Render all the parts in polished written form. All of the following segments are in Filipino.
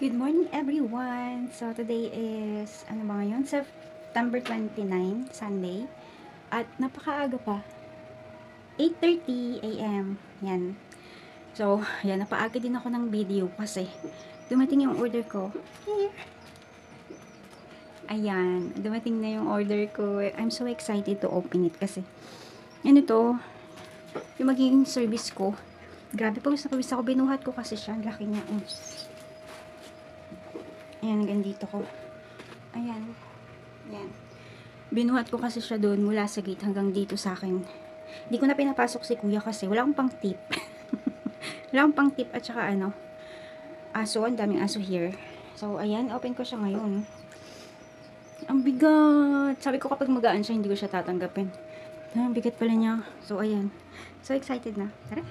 Good morning everyone! So today is, ano ba ngayon? September 29, Sunday. At napakaaga pa. 8:30 AM. Yan. So, yan, napaaga din ako ng video kasi dumating yung order ko. Here. Ayan, dumating na yung order ko. I'm so excited to open it kasi ano to, yung magiging service ko. Grabe, pawis na pawis ako. Binuhat ko kasi siya. Ang laki niya. Ayan, hanggang dito ko. Ayan. Ayan. Binuhat ko kasi siya doon mula sa gate hanggang dito sa akin. Hindi ko na pinapasok si kuya kasi wala akong pang tip. Wala akong pang tip at saka ano, aso. Ang daming aso here. So, ayan. Open ko siya ngayon. Ang bigat. Sabi ko kapag magaan siya, hindi ko siya tatanggapin. Ang bigat pala niya. So, ayan. So, excited na. Tara.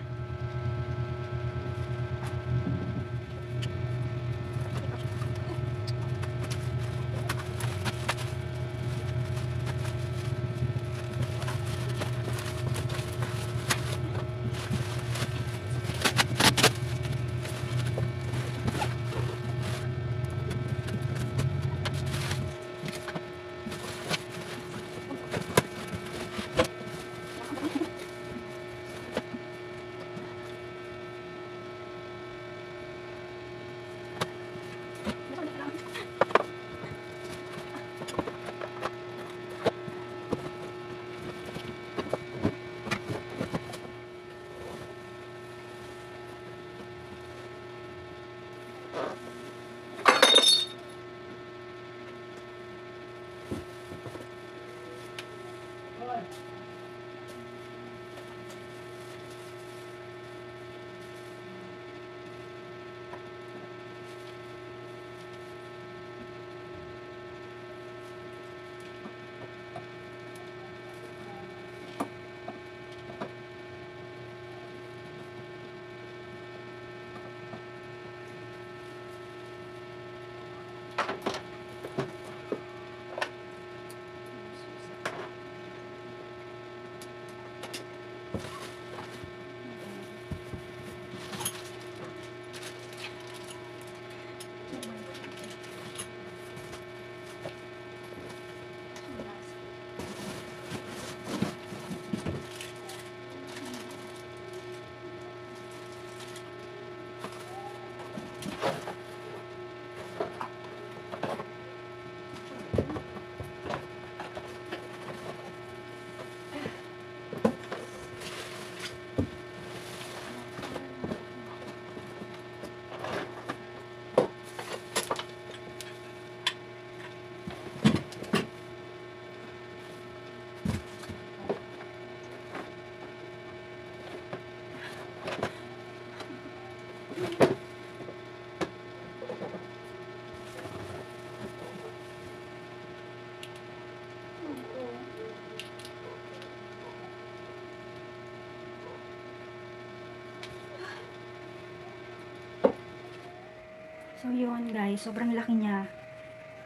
So, yun guys. Sobrang laki niya.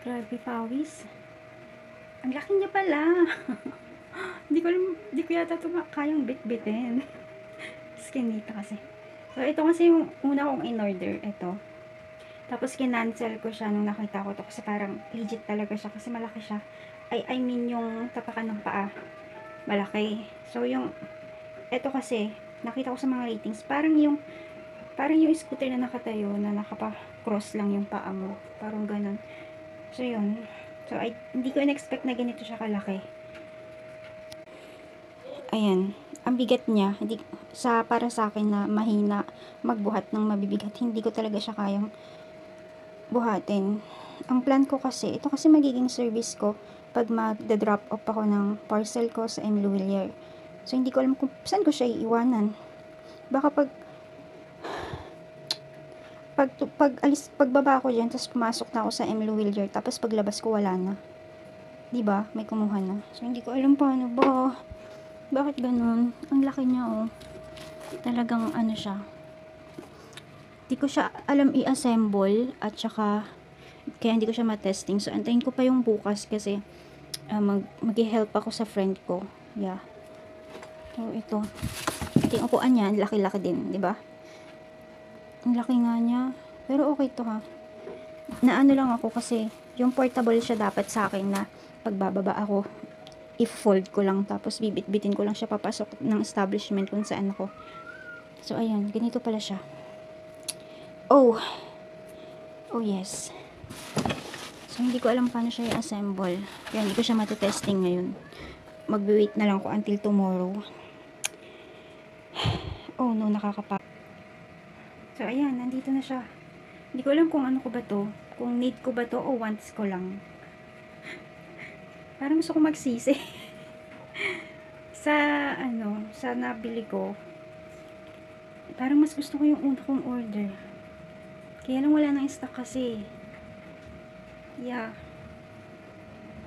Grabe, pawis. Ang laki niya pala. Hindi ko yata ito kayang bit-bitin. Skinita kasi. So, ito kasi yung una kong in-order. Ito. Tapos, kinancel ko siya nung nakita ko to kasi parang legit talaga siya kasi malaki siya. I mean, yung tapakan ng paa. Malaki. So, ito kasi, nakita ko sa mga ratings, parang yung scooter na nakatayo na nakapa-cross lang yung paa mo. Parang ganun. So, yun. So, hindi ko in-expect na ganito siya kalaki. Ayan. Ang bigat niya. Para sa akin na mahina magbuhat ng mabibigat. Hindi ko talaga siya kayang buhatin. Ang plan ko kasi, ito kasi magiging service ko pag magda-drop off ako ng parcel ko sa M. Luwilier. So, hindi ko alam kung saan ko siya iiwanan. Baka pagbaba ko dyan, tapos pumasok na ako sa M. Luwilier, tapos paglabas ko wala na. Diba? May kumuha na. So, hindi ko alam paano ba. Bakit ganun? Ang laki niya, oh. Talagang ano siya. Hindi ko siya alam i-assemble, at saka, kaya hindi ko siya matesting. So, antayin ko pa yung bukas kasi, mag-help ako sa friend ko. Yeah. So, ito. Ito yung upuan niya. Laki-laki din, diba? Ang laki nga niya. Pero okay to ha. Naano lang ako kasi yung portable siya dapat sa akin na pagbababa ako, i-fold ko lang tapos bibit-bitin ko lang siya papasok ng establishment kung saan ako. So, ayun. Ganito pala siya. Oh! Oh, yes. So, hindi ko alam paano siya i-assemble. Kaya hindi ko siya matitesting ngayon. Mag-wait na lang ko until tomorrow. Oh, no. Nakakapa. So, ayan. Nandito na siya. Hindi ko alam kung ano ko ba to. Kung need ko ba to o wants ko lang. Parang gusto ko magsisi. Sa nabili ko, parang mas gusto ko yung una kong order. Kaya lang wala nang stock kasi. Yeah.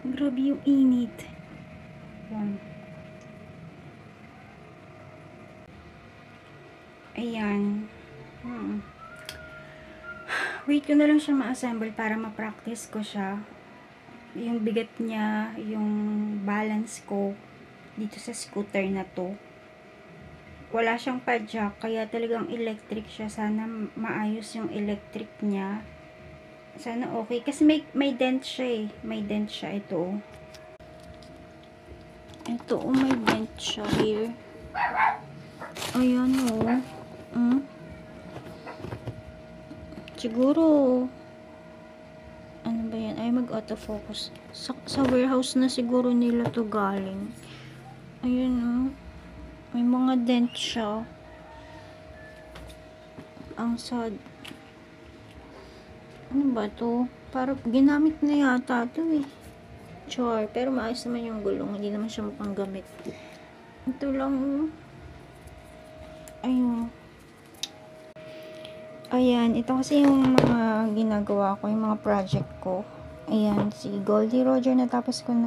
Grabe yung init. Yan. Ayan. Wait ko na lang siya ma-assemble para ma-practice ko siya. Yung bigat niya, yung balance ko dito sa scooter na to. Wala siyang padjak, kaya talagang electric siya. Sana maayos yung electric niya. Sana okay. Kasi may dent siya eh. May dent siya ito. Ito may dent siya here. Ayan Siguro, ano ba yan? Ay, mag-autofocus. Sa warehouse na siguro nila to galing. Ayun may mga dent siya. Ang sad. Ano ba to? Parang ginamit na yata to eh. Char. Pero maayos naman yung gulong. Hindi naman siya mukhang gamit. Ito lang ayun. Ayan, ito kasi yung mga ginagawa ko, yung mga project ko. Ayan, si Goldie Roger, natapos ko na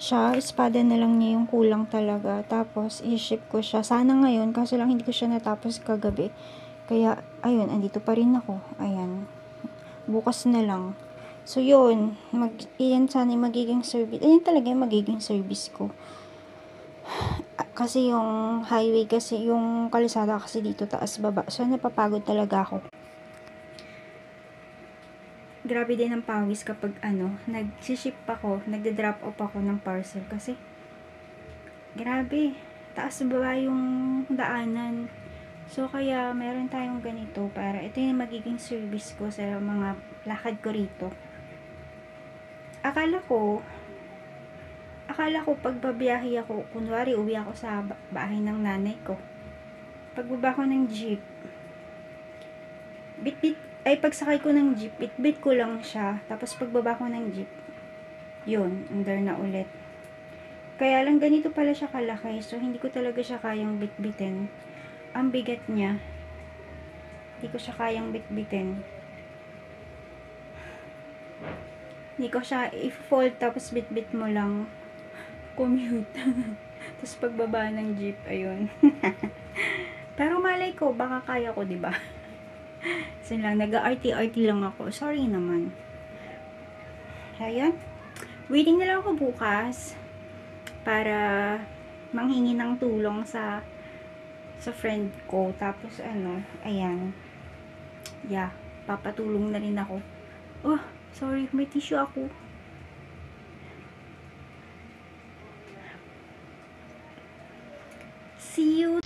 siya. Espada na lang niya yung kulang talaga. Tapos, i-ship ko siya. Sana ngayon, kaso lang hindi ko siya natapos kagabi. Kaya, ayun, andito pa rin ako. Ayan. Bukas na lang. So, yun. Iyan sana yung magiging service. Ayan talaga yung magiging service ko. Kasi yung highway kasi, yung kalsada kasi dito taas baba. So, napapagod talaga ako. Grabe din ang pawis kapag nag-ship ako, nagde-drop off ako ng parcel. Kasi, grabe, taas baba yung daanan. So, kaya meron tayong ganito para ito yung magiging service ko sa mga lakad ko rito. Akala ko pag babiyahe ako, kunwari uwi ako sa bahay ng nanay ko, pagbaba ko ng jeep, pagsakay ko ng jeep, bit ko lang siya, tapos pagbaba ko ng jeep, yun, under na ulit. Kaya lang ganito pala siya kalaki, so hindi ko talaga siya kayang bitbitin. Ang bigat niya, hindi ko siya kayang bitbitin. Hindi ko siya i-fold tapos bitbit mo lang. Commute. Tapos pagbaba ng jeep, ayun. Pero malay ko, baka kaya ko, diba? Kasi lang, nag-RT-RT lang ako. Sorry naman. Ayan. Waiting na lang ako bukas para manghingi ng tulong sa friend ko. Tapos ayan. Yeah, papatulong na rin ako. Oh, sorry, may tissue ako. See you